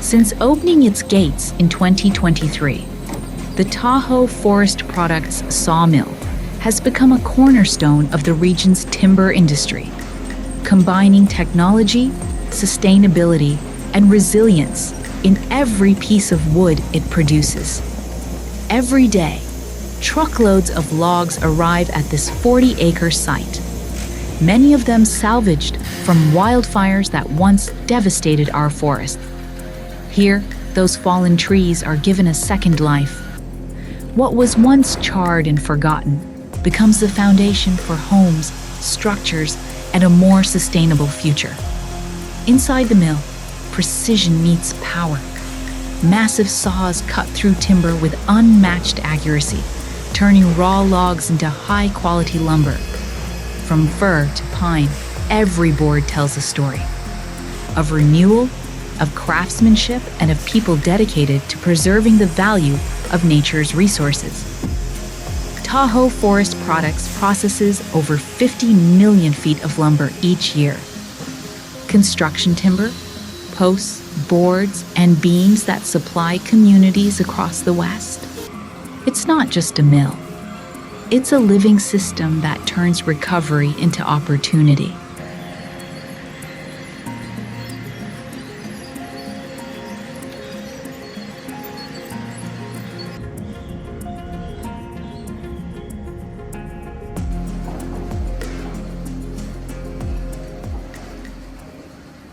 Since opening its gates in 2023, the Tahoe Forest Products Sawmill has become a cornerstone of the region's timber industry, combining technology, sustainability, and resilience in every piece of wood it produces. Every day, truckloads of logs arrive at this 40-acre site, many of them salvaged from wildfires that once devastated our forest. Here, those fallen trees are given a second life. What was once charred and forgotten becomes the foundation for homes, structures, and a more sustainable future. Inside the mill, precision meets power. Massive saws cut through timber with unmatched accuracy, turning raw logs into high-quality lumber. From fir to pine, every board tells a story of renewal, of craftsmanship, and of people dedicated to preserving the value of nature's resources. Tahoe Forest Products processes over 50 million feet of lumber each year. Construction timber, posts, boards, and beams that supply communities across the West. It's not just a mill. It's a living system that turns recovery into opportunity.